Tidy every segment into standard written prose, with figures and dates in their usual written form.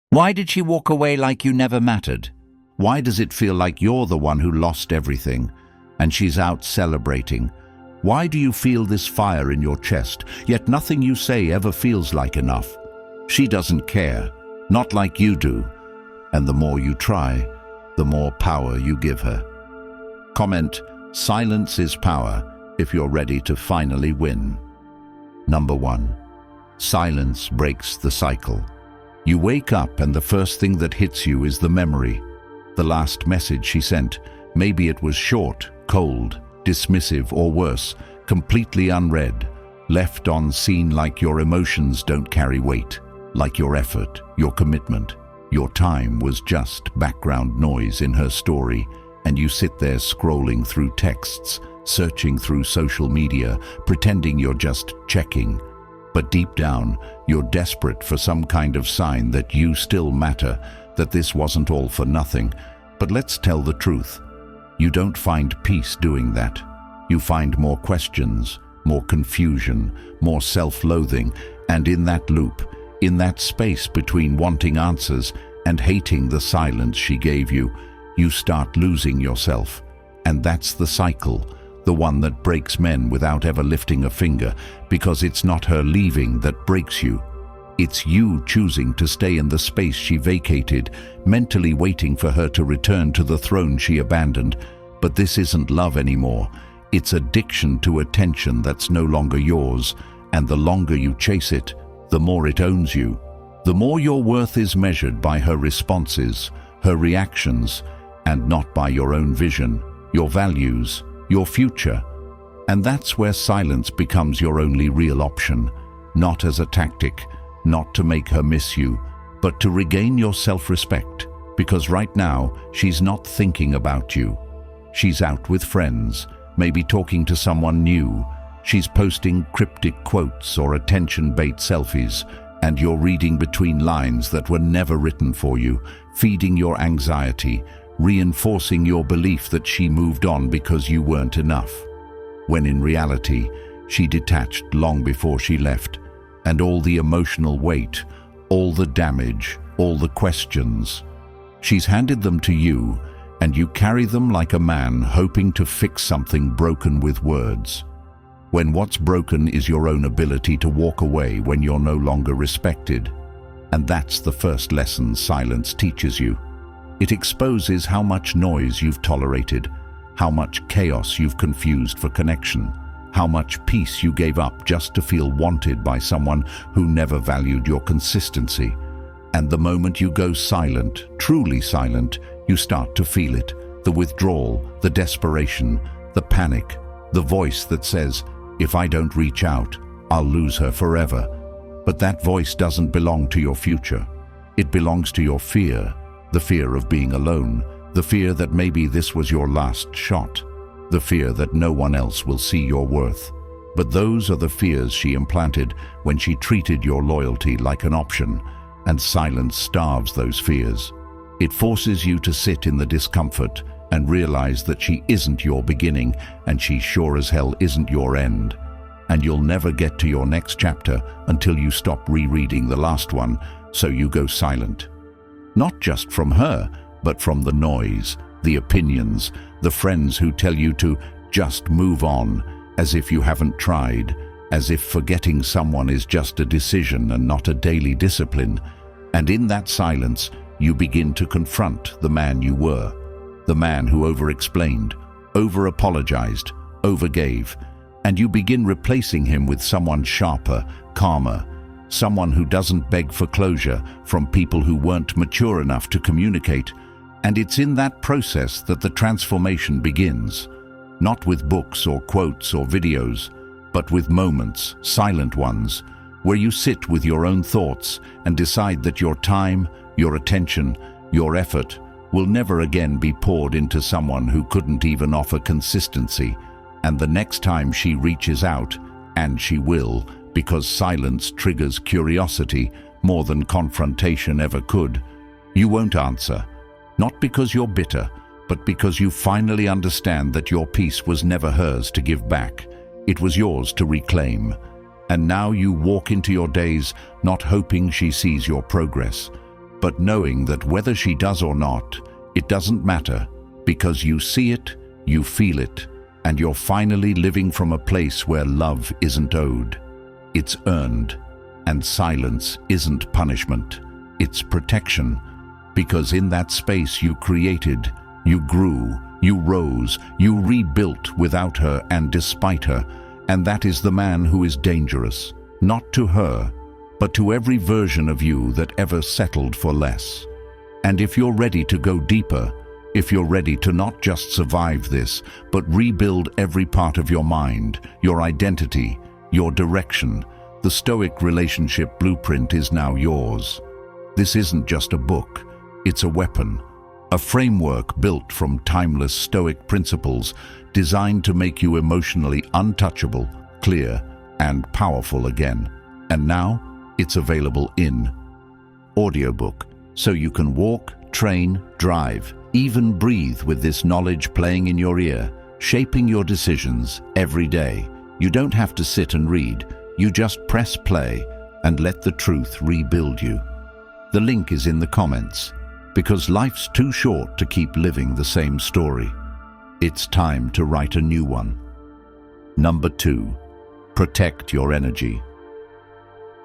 Why did she walk away like you never mattered? Why does it feel like you're the one who lost everything, and she's out celebrating? Why do you feel this fire in your chest, yet nothing you say ever feels like enough? She doesn't care, not like you do, and the more you try, the more power you give her. Comment, silence is power, if you're ready to finally win. Number 1. Silence breaks the cycle. You wake up and the first thing that hits you is the memory. The last message she sent, maybe it was short, cold, dismissive, or worse, completely unread, left unseen, like your emotions don't carry weight, like your effort, your commitment, your time was just background noise in her story, and you sit there scrolling through texts, searching through social media, pretending you're just checking. But deep down, you're desperate for some kind of sign that you still matter, that this wasn't all for nothing. But let's tell the truth. You don't find peace doing that. You find more questions, more confusion, more self-loathing, and in that loop, in that space between wanting answers and hating the silence she gave you, you start losing yourself. And that's the cycle, the one that breaks men without ever lifting a finger, because it's not her leaving that breaks you. It's you choosing to stay in the space she vacated, mentally waiting for her to return to the throne she abandoned. But this isn't love anymore. It's addiction to attention that's no longer yours, and the longer you chase it, the more it owns you. The more your worth is measured by her responses, her reactions, and not by your own vision, your values, your future. And that's where silence becomes your only real option, not as a tactic, not to make her miss you, but to regain your self-respect, because right now she's not thinking about you. She's out with friends, maybe talking to someone new. She's posting cryptic quotes or attention-bait selfies, and you're reading between lines that were never written for you, feeding your anxiety, reinforcing your belief that she moved on because you weren't enough. When in reality, she detached long before she left, and all the emotional weight, all the damage, all the questions, she's handed them to you, and you carry them like a man hoping to fix something broken with words. When what's broken is your own ability to walk away when you're no longer respected. And that's the first lesson silence teaches you. It exposes how much noise you've tolerated, how much chaos you've confused for connection, how much peace you gave up just to feel wanted by someone who never valued your consistency. And the moment you go silent, truly silent, you start to feel it, the withdrawal, the desperation, the panic, the voice that says, if I don't reach out, I'll lose her forever. But that voice doesn't belong to your future. It belongs to your fear, the fear of being alone, the fear that maybe this was your last shot, the fear that no one else will see your worth. But those are the fears she implanted when she treated your loyalty like an option, and silence starves those fears. It forces you to sit in the discomfort and realize that she isn't your beginning, and she sure as hell isn't your end. And you'll never get to your next chapter until you stop rereading the last one, so you go silent. Not just from her, but from the noise, the opinions, the friends who tell you to just move on, as if you haven't tried, as if forgetting someone is just a decision and not a daily discipline. And in that silence, you begin to confront the man you were, the man who over-explained, over-apologized, overgave, and you begin replacing him with someone sharper, calmer, someone who doesn't beg for closure from people who weren't mature enough to communicate. And it's in that process that the transformation begins, not with books or quotes or videos, but with moments, silent ones, where you sit with your own thoughts and decide that your time, your attention, your effort will never again be poured into someone who couldn't even offer consistency. And the next time she reaches out, and she will, because silence triggers curiosity more than confrontation ever could, you won't answer. Not because you're bitter, but because you finally understand that your peace was never hers to give back. It was yours to reclaim. And now you walk into your days not hoping she sees your progress, but knowing that whether she does or not, it doesn't matter, because you see it, you feel it, and you're finally living from a place where love isn't owed. It's earned, and silence isn't punishment, it's protection, because in that space you created, you grew, you rose, you rebuilt without her and despite her, and that is the man who is dangerous, not to her, but to every version of you that ever settled for less. And if you're ready to go deeper, if you're ready to not just survive this, but rebuild every part of your mind, your identity, your direction, the Stoic relationship blueprint is now yours. This isn't just a book, it's a weapon, a framework built from timeless Stoic principles designed to make you emotionally untouchable, clear, and powerful again. And now, it's available in audiobook, so you can walk, train, drive, even breathe with this knowledge playing in your ear, shaping your decisions every day. You don't have to sit and read, you just press play and let the truth rebuild you. The link is in the comments, because life's too short to keep living the same story. It's time to write a new one. Number 2, protect your energy.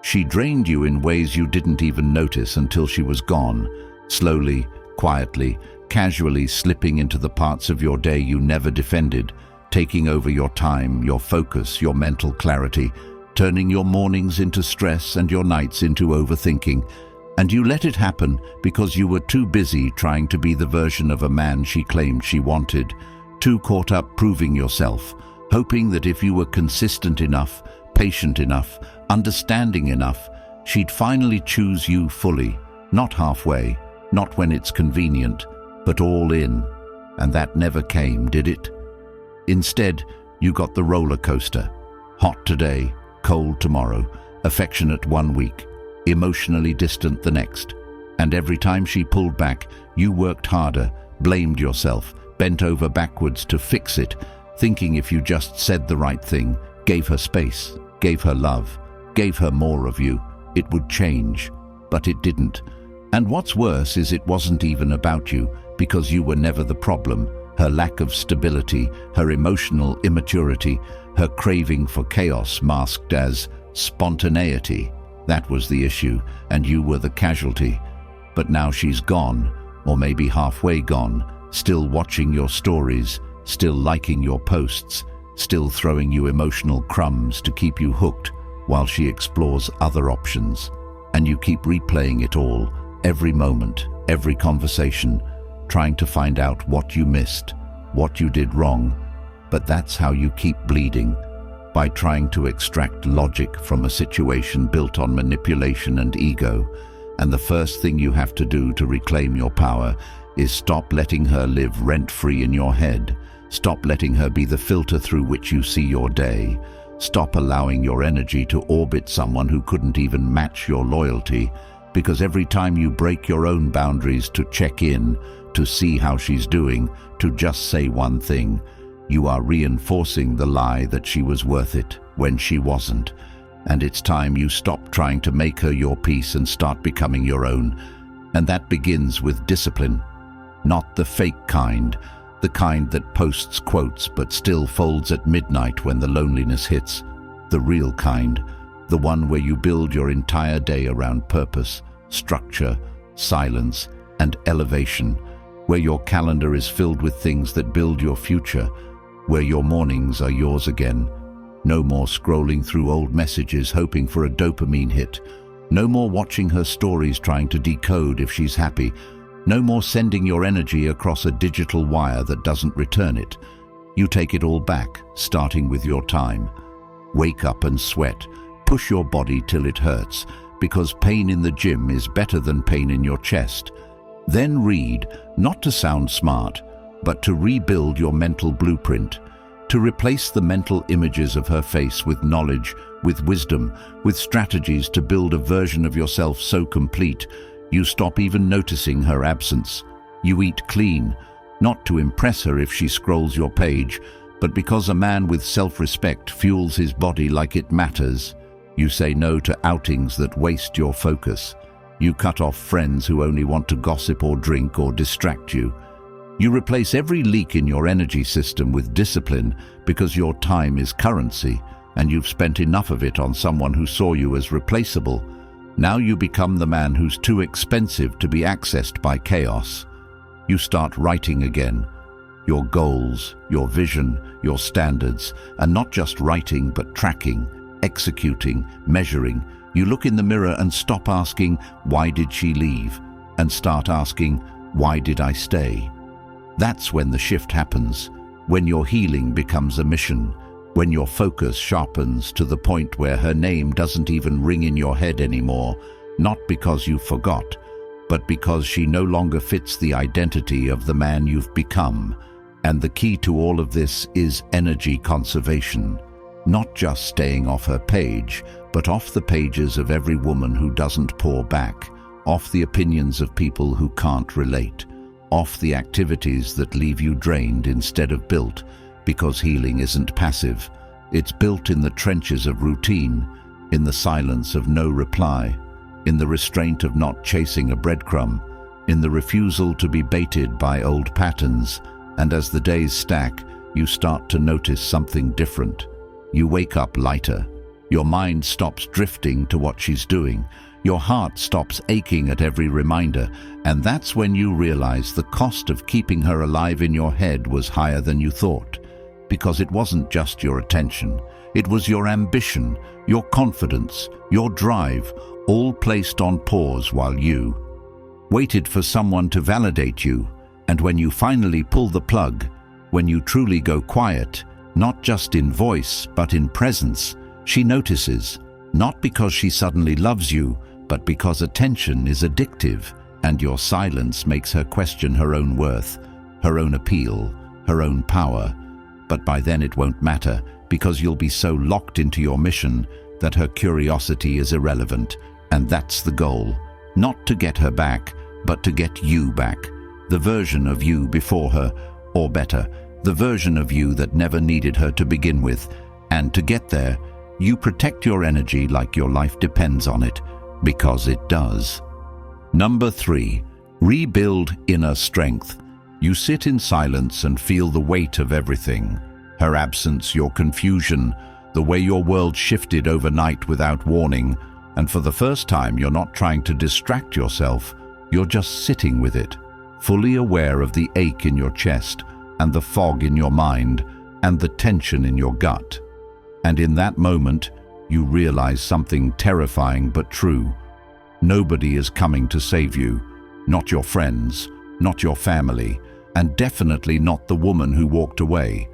She drained you in ways you didn't even notice until she was gone, slowly, quietly, casually slipping into the parts of your day you never defended, taking over your time, your focus, your mental clarity, turning your mornings into stress and your nights into overthinking. And you let it happen because you were too busy trying to be the version of a man she claimed she wanted, too caught up proving yourself, hoping that if you were consistent enough, patient enough, understanding enough, she'd finally choose you fully, not halfway, not when it's convenient, but all in. And that never came, did it? Instead, you got the roller coaster. Hot today, cold tomorrow, affectionate one week, emotionally distant the next. And every time she pulled back, you worked harder, blamed yourself, bent over backwards to fix it, thinking if you just said the right thing, gave her space, gave her love, gave her more of you, it would change. But it didn't. And what's worse is it wasn't even about you, because you were never the problem. Her lack of stability, her emotional immaturity, her craving for chaos masked as spontaneity. That was the issue, and you were the casualty. But now she's gone, or maybe halfway gone, still watching your stories, still liking your posts, still throwing you emotional crumbs to keep you hooked while she explores other options. And you keep replaying it all, every moment, every conversation, trying to find out what you missed, what you did wrong. But that's how you keep bleeding, by trying to extract logic from a situation built on manipulation and ego. And the first thing you have to do to reclaim your power is stop letting her live rent-free in your head. Stop letting her be the filter through which you see your day. Stop allowing your energy to orbit someone who couldn't even match your loyalty, because every time you break your own boundaries to check in, to see how she's doing, to just say one thing, you are reinforcing the lie that she was worth it when she wasn't. And it's time you stop trying to make her your piece and start becoming your own. And that begins with discipline. Not the fake kind, the kind that posts quotes but still folds at midnight when the loneliness hits. The real kind, the one where you build your entire day around purpose, structure, silence, and elevation, where your calendar is filled with things that build your future, where your mornings are yours again. No more scrolling through old messages hoping for a dopamine hit. No more watching her stories trying to decode if she's happy. No more sending your energy across a digital wire that doesn't return it. You take it all back, starting with your time. Wake up and sweat. Push your body till it hurts, because pain in the gym is better than pain in your chest. Then read, not to sound smart, but to rebuild your mental blueprint, to replace the mental images of her face with knowledge, with wisdom, with strategies to build a version of yourself so complete, you stop even noticing her absence. You eat clean, not to impress her if she scrolls your page, but because a man with self-respect fuels his body like it matters. You say no to outings that waste your focus. You cut off friends who only want to gossip or drink or distract you. You replace every leak in your energy system with discipline because your time is currency and you've spent enough of it on someone who saw you as replaceable. Now you become the man who's too expensive to be accessed by chaos. You start writing again. Your goals, your vision, your standards, and not just writing but tracking, executing, measuring. You look in the mirror and stop asking, "Why did she leave?" and start asking, "Why did I stay?" That's when the shift happens, when your healing becomes a mission, when your focus sharpens to the point where her name doesn't even ring in your head anymore, not because you forgot, but because she no longer fits the identity of the man you've become. And the key to all of this is energy conservation. Not just staying off her page, but off the pages of every woman who doesn't pour back, off the opinions of people who can't relate, off the activities that leave you drained instead of built, because healing isn't passive. It's built in the trenches of routine, in the silence of no reply, in the restraint of not chasing a breadcrumb, in the refusal to be baited by old patterns. And as the days stack, you start to notice something different. You wake up lighter. Your mind stops drifting to what she's doing. Your heart stops aching at every reminder. And that's when you realize the cost of keeping her alive in your head was higher than you thought. Because it wasn't just your attention. It was your ambition, your confidence, your drive, all placed on pause while you waited for someone to validate you. And when you finally pull the plug, when you truly go quiet, not just in voice, but in presence, she notices, not because she suddenly loves you, but because attention is addictive, and your silence makes her question her own worth, her own appeal, her own power. But by then it won't matter, because you'll be so locked into your mission that her curiosity is irrelevant, and that's the goal. Not to get her back, but to get you back. The version of you before her, or better, the version of you that never needed her to begin with. And to get there, you protect your energy like your life depends on it, because it does. Number 3, rebuild inner strength. You sit in silence and feel the weight of everything. Her absence, your confusion, the way your world shifted overnight without warning. And for the first time, you're not trying to distract yourself, you're just sitting with it, fully aware of the ache in your chest, and the fog in your mind, and the tension in your gut. And in that moment, you realize something terrifying but true. Nobody is coming to save you. Not your friends, not your family, and definitely not the woman who walked away.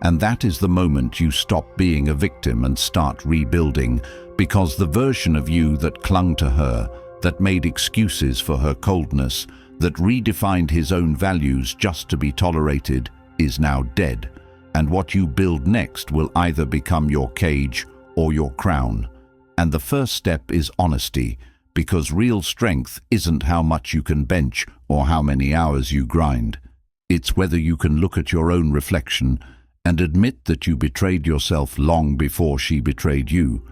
And that is the moment you stop being a victim and start rebuilding, because the version of you that clung to her, that made excuses for her coldness, that redefined his own values just to be tolerated, is now dead. And what you build next will either become your cage or your crown. And the first step is honesty, because real strength isn't how much you can bench or how many hours you grind. It's whether you can look at your own reflection and admit that you betrayed yourself long before she betrayed you,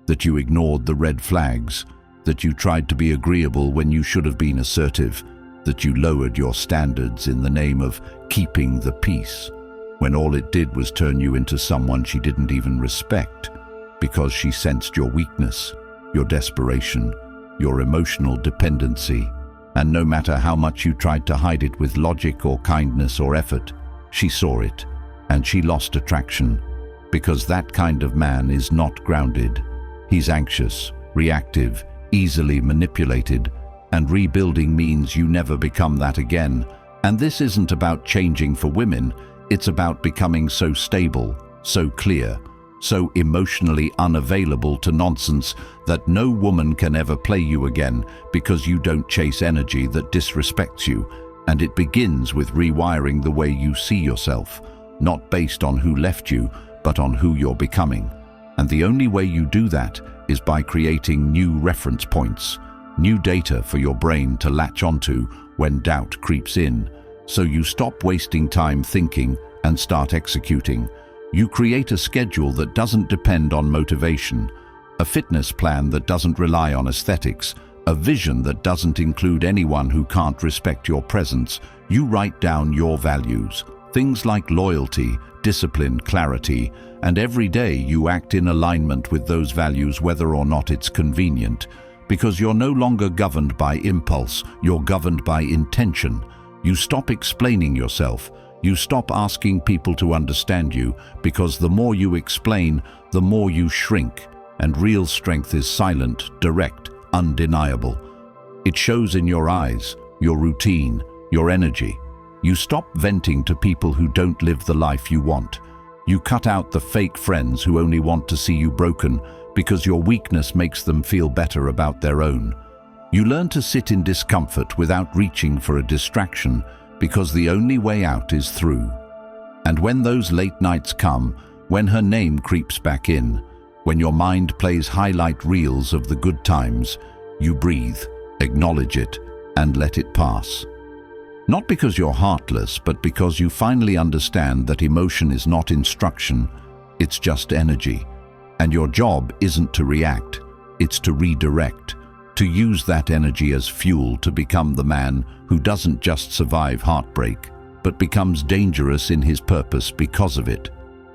that you ignored the red flags, that you tried to be agreeable when you should have been assertive, that you lowered your standards in the name of keeping the peace, when all it did was turn you into someone she didn't even respect, because she sensed your weakness, your desperation, your emotional dependency. And no matter how much you tried to hide it with logic or kindness or effort, she saw it, and she lost attraction, because that kind of man is not grounded. He's anxious, reactive, easily manipulated, and rebuilding means you never become that again. And this isn't about changing for women, it's about becoming so stable, so clear, so emotionally unavailable to nonsense that no woman can ever play you again, because you don't chase energy that disrespects you. And it begins with rewiring the way you see yourself, not based on who left you, but on who you're becoming. And the only way you do that is by creating new reference points, new data for your brain to latch onto when doubt creeps in. So you stop wasting time thinking and start executing. You create a schedule that doesn't depend on motivation, a fitness plan that doesn't rely on aesthetics, A vision that doesn't include anyone who can't respect your presence. You write down your values, things like loyalty, discipline, clarity, and every day you act in alignment with those values whether or not it's convenient, because you're no longer governed by impulse, you're governed by intention. You stop explaining yourself. You stop asking people to understand you, because the more you explain, the more you shrink, and real strength is silent, direct, undeniable. It shows in your eyes, your routine, your energy. You stop venting to people who don't live the life you want. You cut out the fake friends who only want to see you broken because your weakness makes them feel better about their own. You learn to sit in discomfort without reaching for a distraction, because the only way out is through. And when those late nights come, when her name creeps back in, when your mind plays highlight reels of the good times, you breathe, acknowledge it, and let it pass. Not because you're heartless, but because you finally understand that emotion is not instruction, it's just energy. And your job isn't to react, it's to redirect, to use that energy as fuel to become the man who doesn't just survive heartbreak, but becomes dangerous in his purpose because of it.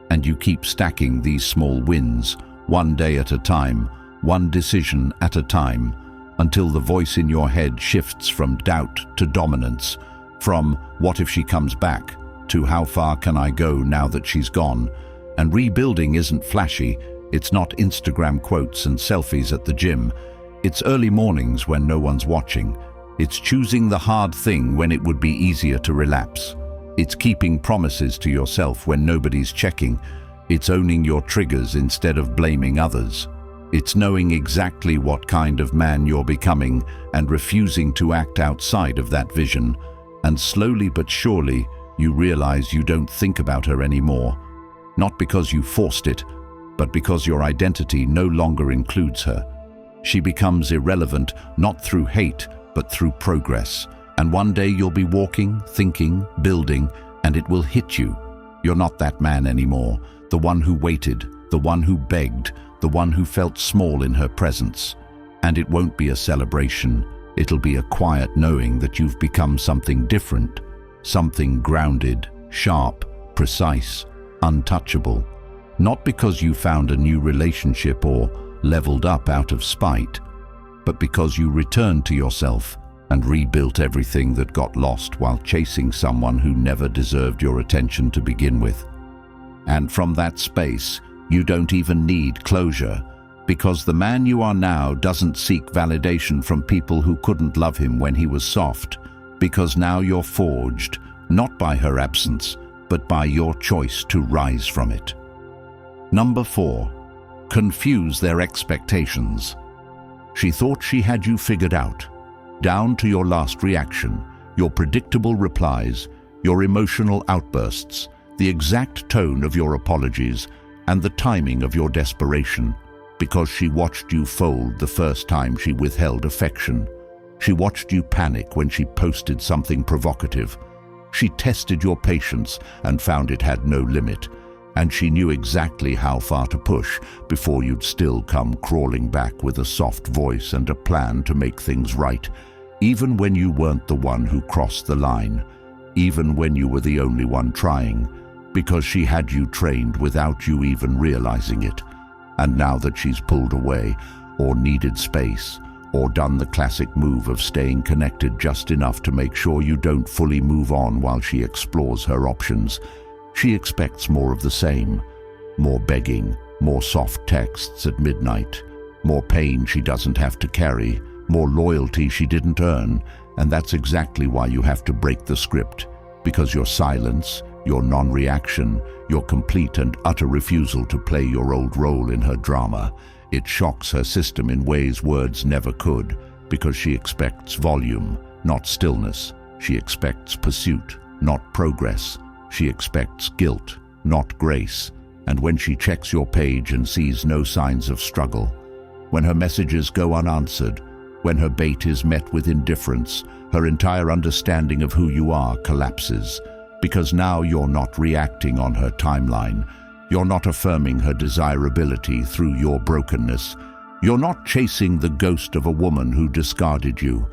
And you keep stacking these small wins, one day at a time, one decision at a time, until the voice in your head shifts from doubt to dominance, from "what if she comes back" to "how far can I go now that she's gone?" And rebuilding isn't flashy, it's not Instagram quotes and selfies at the gym. It's early mornings when no one's watching. It's choosing the hard thing when it would be easier to relapse. It's keeping promises to yourself when nobody's checking. It's owning your triggers instead of blaming others. It's knowing exactly what kind of man you're becoming and refusing to act outside of that vision. And slowly but surely, you realize you don't think about her anymore. Not because you forced it, but because your identity no longer includes her. She becomes irrelevant, not through hate, but through progress. And one day you'll be walking, thinking, building, and it will hit you. You're not that man anymore, the one who waited, the one who begged, the one who felt small in her presence. And it won't be a celebration. It'll be a quiet knowing that you've become something different, something grounded, sharp, precise, untouchable. Not because you found a new relationship or leveled up out of spite, but because you returned to yourself and rebuilt everything that got lost while chasing someone who never deserved your attention to begin with. And from that space, you don't even need closure, because the man you are now doesn't seek validation from people who couldn't love him when he was soft, because now you're forged, not by her absence, but by your choice to rise from it. Number 4. Confuse their expectations. She thought she had you figured out, down to your last reaction, your predictable replies, your emotional outbursts, the exact tone of your apologies, and the timing of your desperation, because she watched you fold the first time she withheld affection. She watched you panic when she posted something provocative. She tested your patience and found it had no limit, and she knew exactly how far to push before you'd still come crawling back with a soft voice and a plan to make things right, even when you weren't the one who crossed the line, even when you were the only one trying, because she had you trained without you even realizing it. And now that she's pulled away, or needed space, or done the classic move of staying connected just enough to make sure you don't fully move on while she explores her options, she expects more of the same. More begging, more soft texts at midnight, more pain she doesn't have to carry, more loyalty she didn't earn, and that's exactly why you have to break the script, because your silence, your non-reaction, your complete and utter refusal to play your old role in her drama, it shocks her system in ways words never could, because she expects volume, not stillness. She expects pursuit, not progress. She expects guilt, not grace. And when she checks your page and sees no signs of struggle, when her messages go unanswered, when her bait is met with indifference, her entire understanding of who you are collapses. Because now you're not reacting on her timeline. You're not affirming her desirability through your brokenness. You're not chasing the ghost of a woman who discarded you,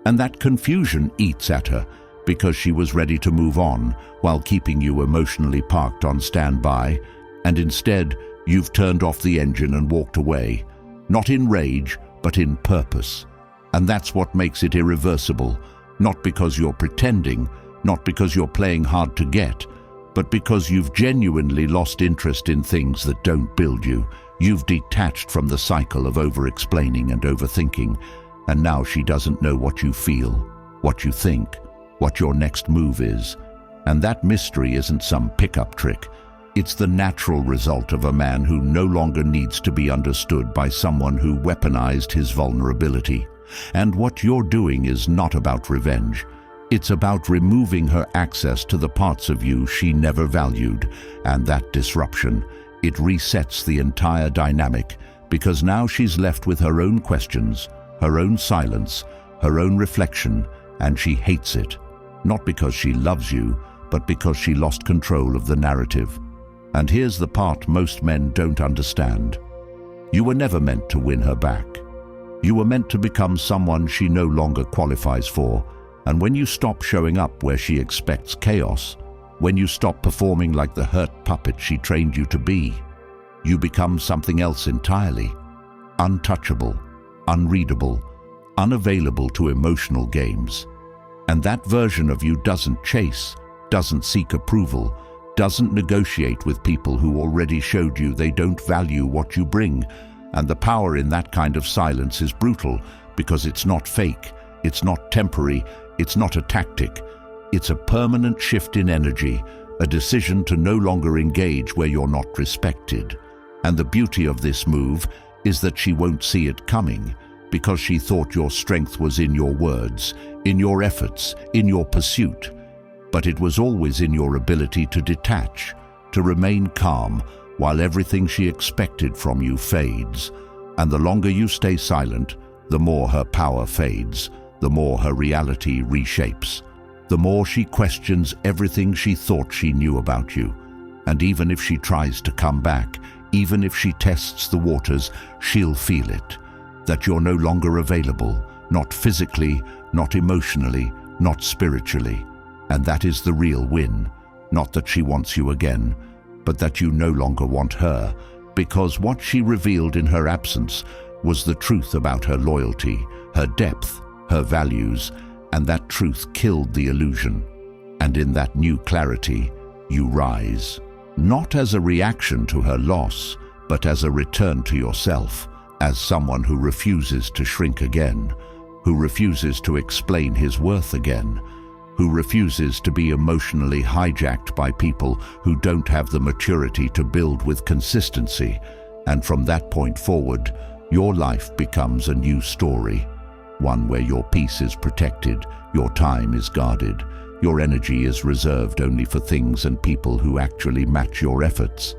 and that confusion eats at her because she was ready to move on while keeping you emotionally parked on standby, and instead you've turned off the engine and walked away, not in rage, but in purpose. And that's what makes it irreversible, not because you're pretending, not because you're playing hard to get, but because you've genuinely lost interest in things that don't build you. You've detached from the cycle of over-explaining and overthinking, and now she doesn't know what you feel, what you think, what your next move is. And that mystery isn't some pickup trick. It's the natural result of a man who no longer needs to be understood by someone who weaponized his vulnerability. And what you're doing is not about revenge. It's about removing her access to the parts of you she never valued, and that disruption, it resets the entire dynamic, because now she's left with her own questions, her own silence, her own reflection, and she hates it. Not because she loves you, but because she lost control of the narrative. And here's the part most men don't understand. You were never meant to win her back. You were meant to become someone she no longer qualifies for. And when you stop showing up where she expects chaos, when you stop performing like the hurt puppet she trained you to be, you become something else entirely. Untouchable, unreadable, unavailable to emotional games. And that version of you doesn't chase, doesn't seek approval, doesn't negotiate with people who already showed you they don't value what you bring. And the power in that kind of silence is brutal, because it's not fake, it's not temporary, it's not a tactic. It's a permanent shift in energy, a decision to no longer engage where you're not respected. And the beauty of this move is that she won't see it coming, because she thought your strength was in your words, in your efforts, in your pursuit. But it was always in your ability to detach, to remain calm, while everything she expected from you fades. And the longer you stay silent, the more her power fades, the more her reality reshapes, the more she questions everything she thought she knew about you. And even if she tries to come back, even if she tests the waters, she'll feel it, that you're no longer available, not physically, not emotionally, not spiritually. And that is the real win. Not that she wants you again, but that you no longer want her, because what she revealed in her absence was the truth about her loyalty, her depth, her values, and that truth killed the illusion. And in that new clarity, you rise, not as a reaction to her loss, but as a return to yourself, as someone who refuses to shrink again, who refuses to explain his worth again, who refuses to be emotionally hijacked by people who don't have the maturity to build with consistency. And from that point forward, your life becomes a new story, one where your peace is protected, your time is guarded, your energy is reserved only for things and people who actually match your efforts.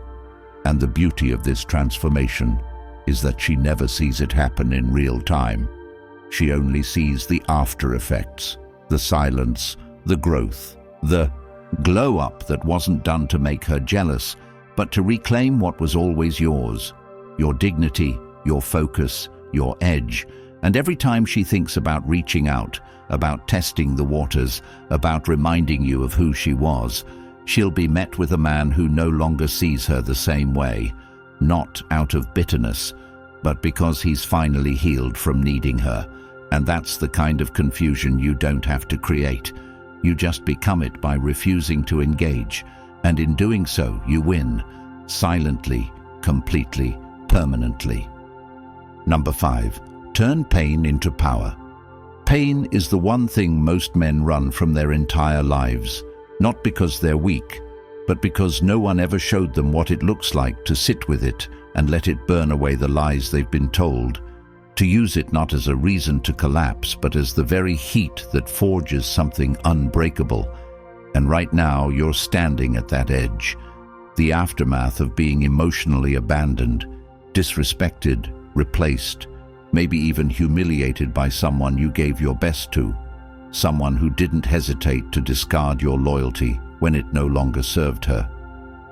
And the beauty of this transformation is that she never sees it happen in real time. She only sees the after effects, the silence, the growth, the glow up that wasn't done to make her jealous, but to reclaim what was always yours, your dignity, your focus, your edge. And every time she thinks about reaching out, about testing the waters, about reminding you of who she was, she'll be met with a man who no longer sees her the same way, not out of bitterness, but because he's finally healed from needing her. And that's the kind of confusion you don't have to create. You just become it by refusing to engage, and in doing so, you win, silently, completely, permanently. Number 5. Turn pain into power. Pain is the one thing most men run from their entire lives, not because they're weak, but because no one ever showed them what it looks like to sit with it and let it burn away the lies they've been told, to use it not as a reason to collapse, but as the very heat that forges something unbreakable. And right now, you're standing at that edge, the aftermath of being emotionally abandoned, disrespected, replaced, maybe even humiliated by someone you gave your best to, someone who didn't hesitate to discard your loyalty when it no longer served her,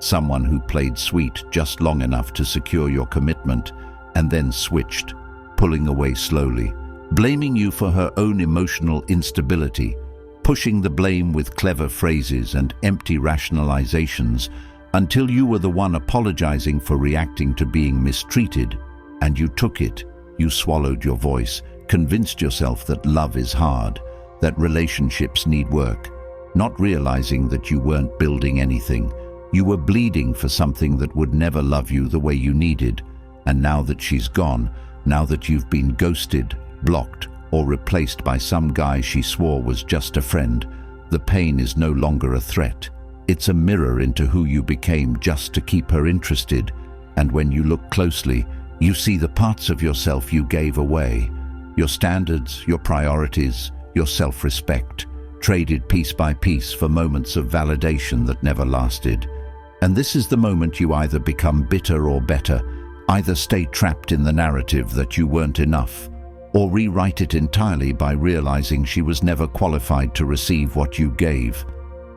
someone who played sweet just long enough to secure your commitment and then switched, pulling away slowly, blaming you for her own emotional instability, pushing the blame with clever phrases and empty rationalizations until you were the one apologizing for reacting to being mistreated. And you took it. You swallowed your voice, convinced yourself that love is hard, that relationships need work, not realizing that you weren't building anything. You were bleeding for something that would never love you the way you needed. And now that she's gone, now that you've been ghosted, blocked, or replaced by some guy she swore was just a friend, the pain is no longer a threat. It's a mirror into who you became just to keep her interested. And when you look closely, you see the parts of yourself you gave away. Your standards, your priorities, your self-respect, traded piece by piece for moments of validation that never lasted. And this is the moment you either become bitter or better, either stay trapped in the narrative that you weren't enough, or rewrite it entirely by realizing she was never qualified to receive what you gave.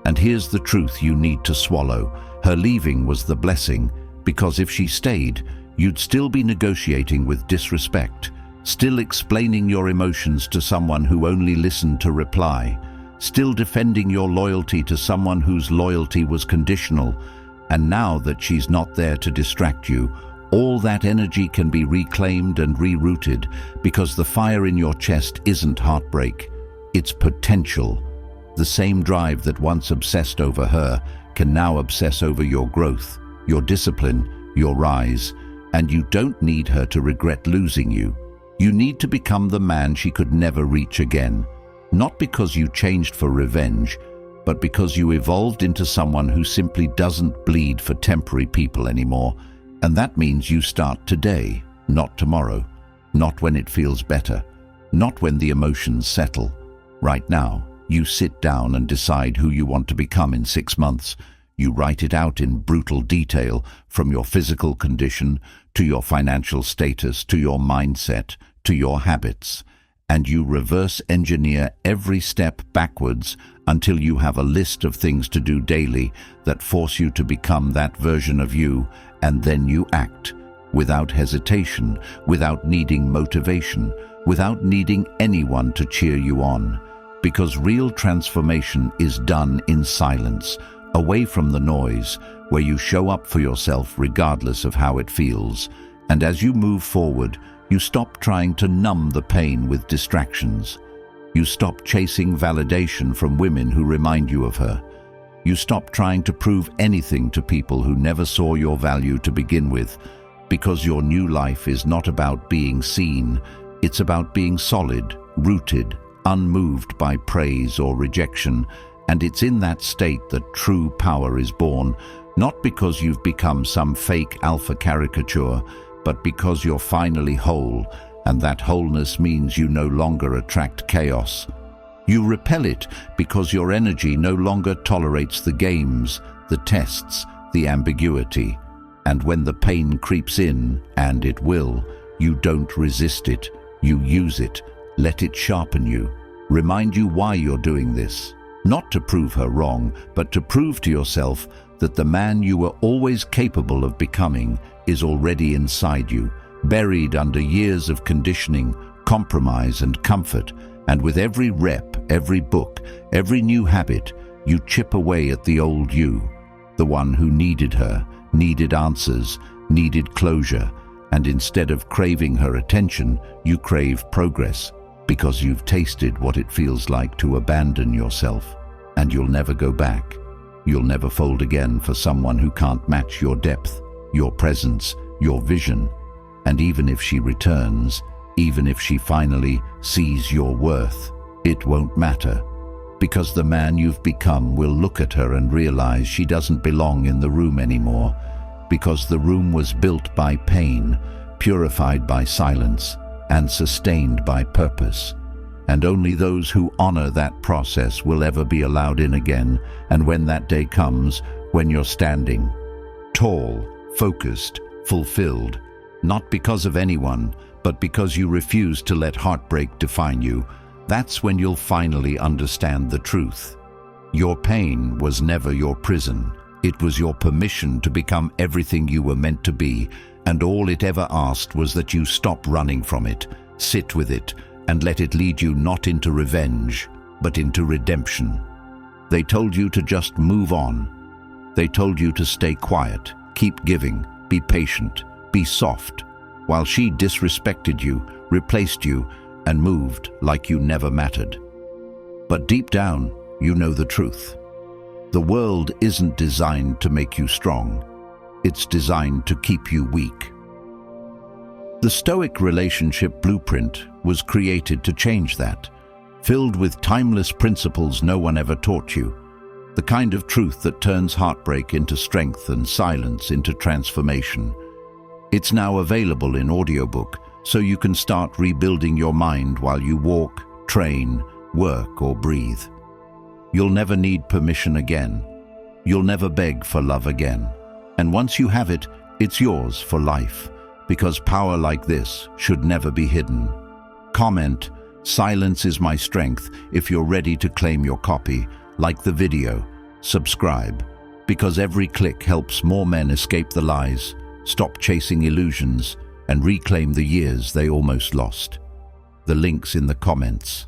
And here's the truth you need to swallow. Her leaving was the blessing, because if she stayed, you'd still be negotiating with disrespect, still explaining your emotions to someone who only listened to reply, still defending your loyalty to someone whose loyalty was conditional. And now that she's not there to distract you, all that energy can be reclaimed and rerouted, because the fire in your chest isn't heartbreak, it's potential. The same drive that once obsessed over her can now obsess over your growth, your discipline, your rise. And you don't need her to regret losing you. You need to become the man she could never reach again. Not because you changed for revenge, but because you evolved into someone who simply doesn't bleed for temporary people anymore. And that means you start today, not tomorrow, not when it feels better, not when the emotions settle. Right now, you sit down and decide who you want to become in 6 months. You write it out in brutal detail, from your physical condition to your financial status to your mindset to your habits. And you reverse engineer every step backwards until you have a list of things to do daily that force you to become that version of you. And then you act, without hesitation, without needing motivation, without needing anyone to cheer you on. Because real transformation is done in silence, away from the noise, where you show up for yourself regardless of how it feels. And as you move forward, you stop trying to numb the pain with distractions. You stop chasing validation from women who remind you of her. You stop trying to prove anything to people who never saw your value to begin with, because your new life is not about being seen. It's about being solid, rooted, unmoved by praise or rejection. And it's in that state that true power is born, not because you've become some fake alpha caricature, but because you're finally whole, and that wholeness means you no longer attract chaos. You repel it because your energy no longer tolerates the games, the tests, the ambiguity. And when the pain creeps in, and it will, you don't resist it, you use it, let it sharpen you, remind you why you're doing this. Not to prove her wrong, but to prove to yourself that the man you were always capable of becoming is already inside you, buried under years of conditioning, compromise, and comfort. And with every rep, every book, every new habit, you chip away at the old you, the one who needed her, needed answers, needed closure. And instead of craving her attention, you crave progress, because you've tasted what it feels like to abandon yourself. And you'll never go back. You'll never fold again for someone who can't match your depth, your presence, your vision. And even if she returns, even if she finally sees your worth, it won't matter, because the man you've become will look at her and realize she doesn't belong in the room anymore, because the room was built by pain, purified by silence, and sustained by purpose. And only those who honor that process will ever be allowed in again. And when that day comes, when you're standing, tall, focused, fulfilled, not because of anyone, but because you refuse to let heartbreak define you, that's when you'll finally understand the truth. Your pain was never your prison. It was your permission to become everything you were meant to be. and all it ever asked was that you stop running from it, sit with it, and let it lead you not into revenge, but into redemption. They told you to just move on. They told you to stay quiet, keep giving, be patient, be soft, while she disrespected you, replaced you, and moved like you never mattered. But deep down, you know the truth. The world isn't designed to make you strong. It's designed to keep you weak. The Stoic relationship blueprint was created to change that, filled with timeless principles no one ever taught you, the kind of truth that turns heartbreak into strength and silence into transformation. It's now available in audiobook, so you can start rebuilding your mind while you walk, train, work, or breathe. You'll never need permission again. You'll never beg for love again. And once you have it, it's yours for life, because power like this should never be hidden. Comment, "Silence is my strength," if you're ready to claim your copy. Like the video, subscribe, because every click helps more men escape the lies, stop chasing illusions, and reclaim the years they almost lost. The link's in the comments.